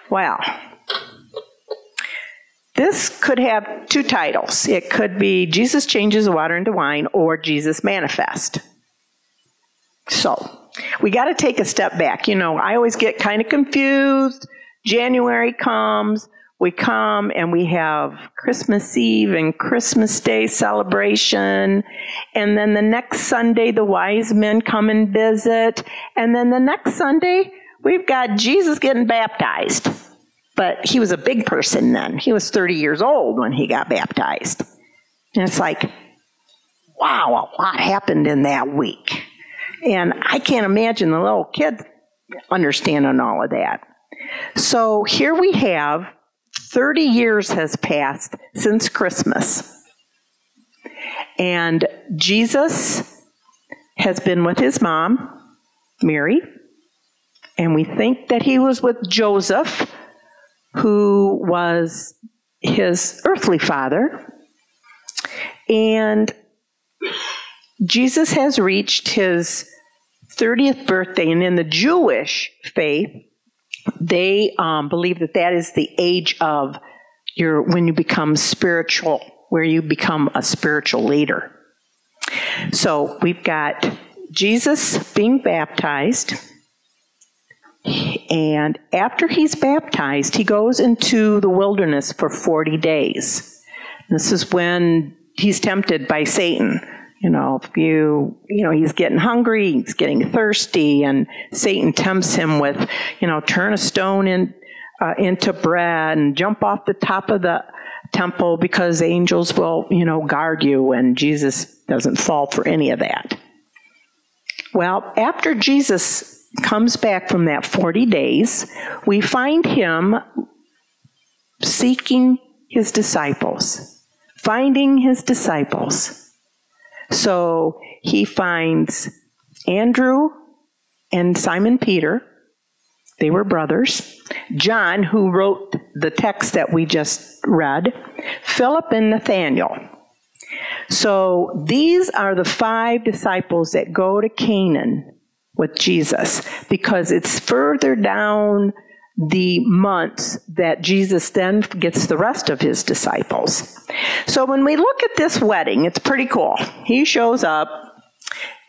Well, this could have two titles. It could be Jesus changes the water into wine or Jesus manifest. So, we got to take a step back. You know, I always get kind of confused. January comes, we come and we have Christmas Eve and Christmas Day celebration. And then the next Sunday, the wise men come and visit. And then the next Sunday, we've got Jesus getting baptized. But he was a big person then. He was 30 years old when he got baptized. And it's like, wow, a lot happened in that week. And I can't imagine the little kids understanding all of that. So here we have 30 years has passed since Christmas. And Jesus has been with his mom, Mary. And we think that he was with Joseph, who was his earthly father. And Jesus has reached his 30th birthday, and in the Jewish faith, they believe that that is the age of when you become spiritual, where you become a spiritual leader. So we've got Jesus being baptized, and after he's baptized, he goes into the wilderness for 40 days. This is when he's tempted by Satan. You know, he's getting hungry, he's getting thirsty, and Satan tempts him with, turn a stone into bread and jump off the top of the temple because angels will, guard you, and Jesus doesn't fall for any of that. Well, after Jesus comes back from that 40 days, we find him seeking his disciples, finding his disciples. So he finds Andrew and Simon Peter. They were brothers. John, who wrote the text that we just read. Philip and Nathaniel. So these are the 5 disciples that go to Canaan with Jesus, because it's further down the months that Jesus then gets the rest of his disciples. So when we look at this wedding, it's pretty cool. He shows up,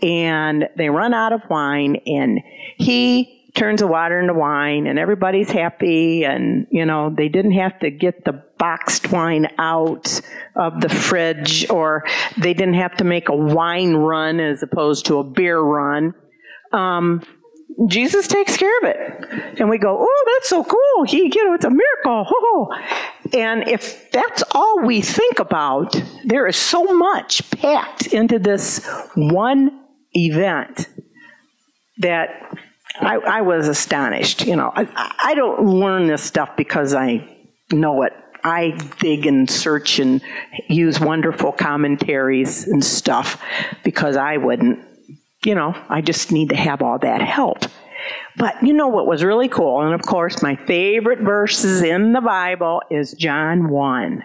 and they run out of wine, and he turns the water into wine, and everybody's happy, and, they didn't have to get the boxed wine out of the fridge, or they didn't have to make a wine run as opposed to a beer run. Jesus takes care of it. And we go, oh, that's so cool. It's a miracle. Oh. And if that's all we think about, there is so much packed into this one event that I was astonished. I don't learn this stuff because I know it. I dig and search and use wonderful commentaries and stuff because I wouldn't. I just need to have all that help. But what was really cool, and of course my favorite verses in the Bible is John 1.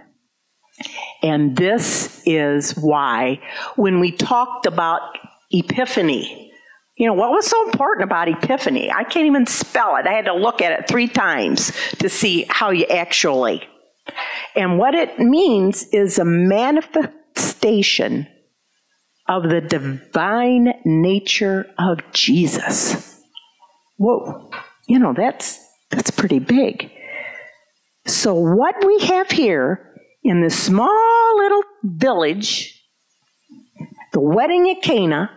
And this is why when we talked about Epiphany, what was so important about Epiphany? I can't even spell it. I had to look at it 3 times to see how you actually. And what it means is a manifestation of the divine nature of Jesus. Whoa, that's pretty big. So what we have here in this small little village, the wedding at Cana,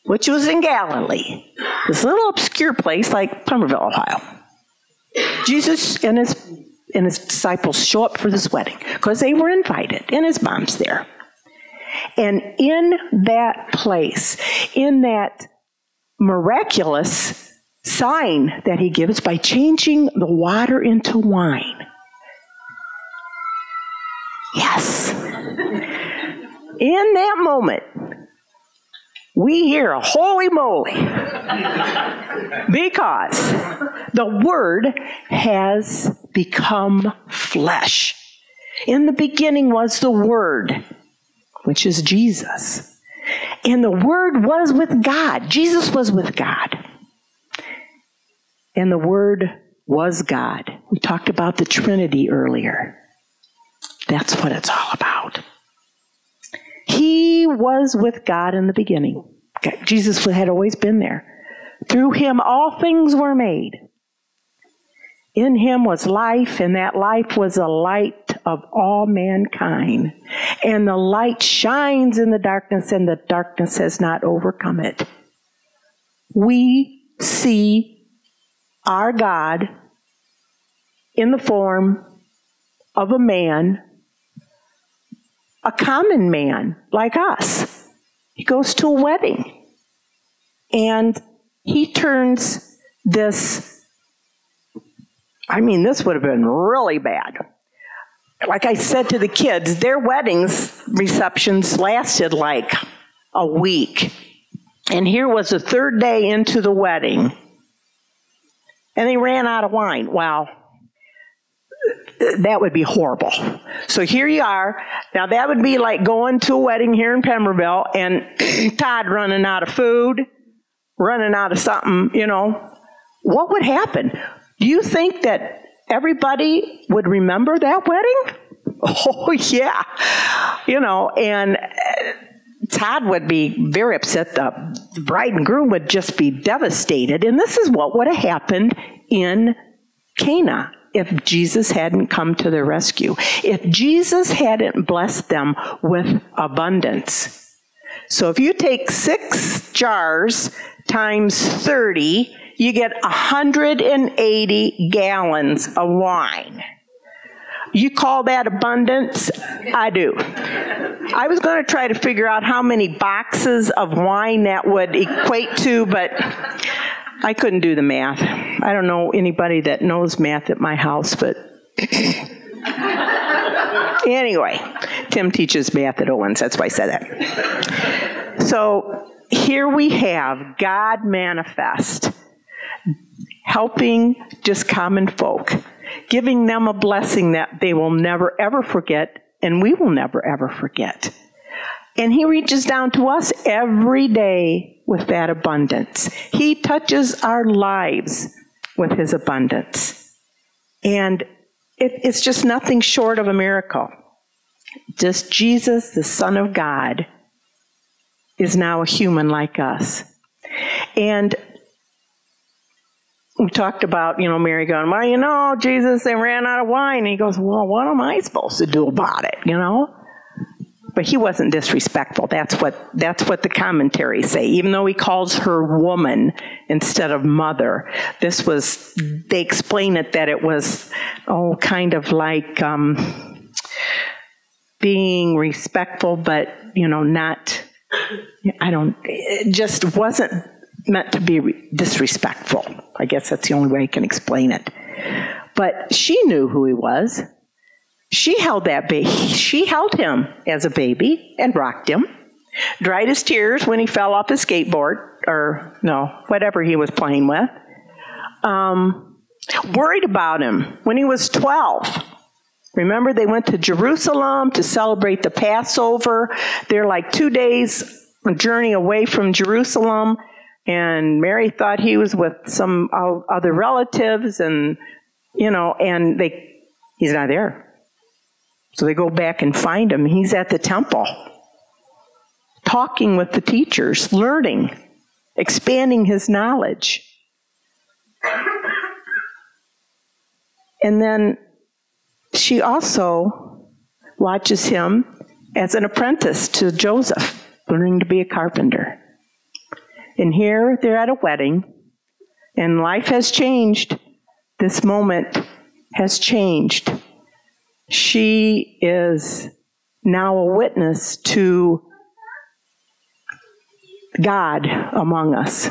which was in Galilee, this little obscure place like Plummerville, Ohio. Jesus and his disciples show up for this wedding because they were invited, and his mom's there. And in that place, in that miraculous sign that he gives by changing the water into wine. Yes. In that moment, we hear a holy moly. Because the Word has become flesh. In the beginning was the Word, which is Jesus. And the Word was with God. Jesus was with God. And the Word was God. We talked about the Trinity earlier. That's what it's all about. He was with God in the beginning. Jesus had always been there. Through him all things were made. In him was life, and that life was a light of all mankind. And the light shines in the darkness, and the darkness has not overcome it. We see our God in the form of a man, a common man like us. He goes to a wedding, and he turns this, this would have been really bad. Like I said to the kids, their weddings receptions lasted like a week. And here was the third day into the wedding, and they ran out of wine. Wow. That would be horrible. So here you are. Now that would be like going to a wedding here in Pemberville and Todd running out of food, running out of something, What would happen? Do you think that everybody would remember that wedding? Oh, yeah. And Todd would be very upset. The bride and groom would just be devastated. And this is what would have happened in Cana if Jesus hadn't come to their rescue. If Jesus hadn't blessed them with abundance. So if you take 6 jars times 30, you get 180 gallons of wine. You call that abundance? I do. I was going to try to figure out how many boxes of wine that would equate to, but I couldn't do the math. I don't know anybody that knows math at my house, but anyway, Tim teaches math at Owens. That's why I said that. So here we have God manifest, helping just common folk, giving them a blessing that they will never ever forget, and we will never ever forget. And he reaches down to us every day with that abundance. He touches our lives with his abundance. And it's just nothing short of a miracle. Just Jesus, the Son of God, is now a human like us. And we talked about, Mary going, well, Jesus, they ran out of wine. And he goes, well, what am I supposed to do about it, But he wasn't disrespectful. That's what the commentaries say. Even though he calls her woman instead of mother, they explain it that it was, kind of like being respectful, but, not, it just wasn't meant to be disrespectful. I guess that's the only way I can explain it. But she knew who he was. She held that baby. She held him as a baby and rocked him, dried his tears when he fell off his skateboard, whatever he was playing with. Worried about him when he was 12. Remember, they went to Jerusalem to celebrate the Passover. They're like 2 days a journey away from Jerusalem, and Mary thought he was with some other relatives, and he's not there. So they go back and find him. He's at the temple, talking with the teachers, learning, expanding his knowledge. And then she also watches him as an apprentice to Joseph, learning to be a carpenter. And here they're at a wedding, and life has changed. This moment has changed. She is now a witness to God among us.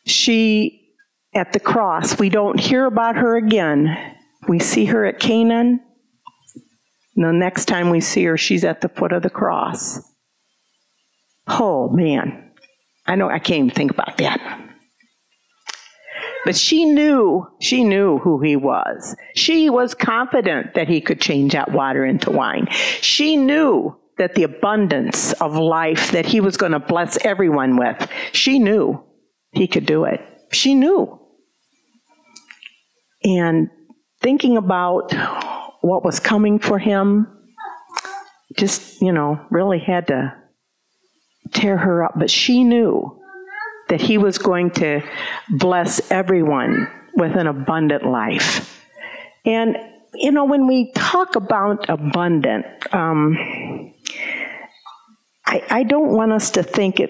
She, at the cross, we don't hear about her again. We see her at Canaan. And the next time we see her, she's at the foot of the cross. Oh, man. I can't even think about that. But she knew who he was. She was confident that he could change that water into wine. She knew that the abundance of life that he was going to bless everyone with, she knew he could do it. She knew. and thinking about what was coming for him, just, really had to tear her up. But she knew that he was going to bless everyone with an abundant life. And, when we talk about abundant, I don't want us to think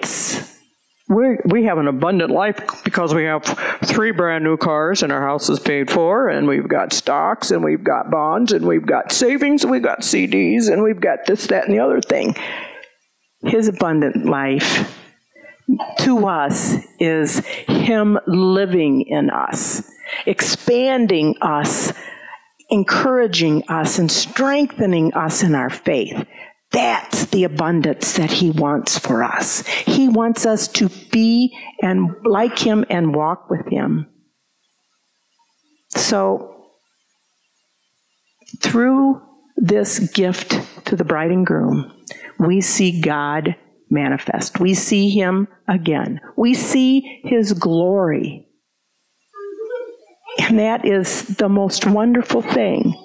we have an abundant life because we have 3 brand new cars and our house is paid for, and we've got stocks and we've got bonds and we've got savings and we've got CDs and we've got this, that, and the other thing. His abundant life to us is him living in us, expanding us, encouraging us, and strengthening us in our faith. That's the abundance that he wants for us. He wants us to be and like him and walk with him. So, through this gift to the bride and groom, we see God manifest. We see him again. We see his glory. And that is the most wonderful thing.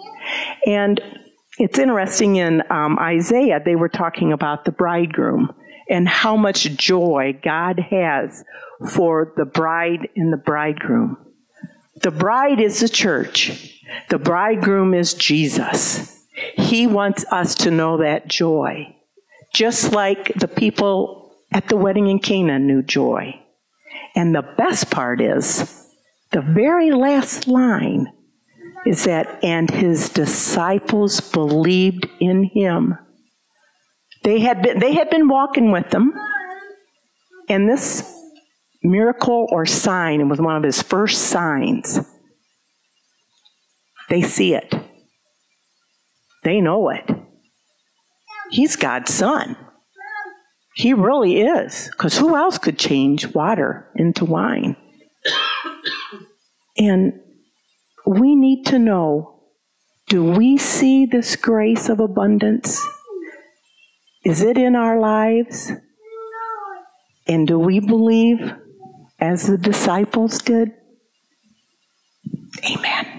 And it's interesting, in Isaiah, they were talking about the bridegroom and how much joy God has for the bride and the bridegroom. The bride is the church. The bridegroom is Jesus. He wants us to know that joy, just like the people at the wedding in Cana knew joy. And the best part is, the very last line is that, and his disciples believed in him. They had been walking with them, and this miracle or sign, it was one of his first signs. They see it. They know it. He's God's son. He really is, because who else could change water into wine? And we need to know, do we see this grace of abundance? Is it in our lives? And do we believe as the disciples did? Amen.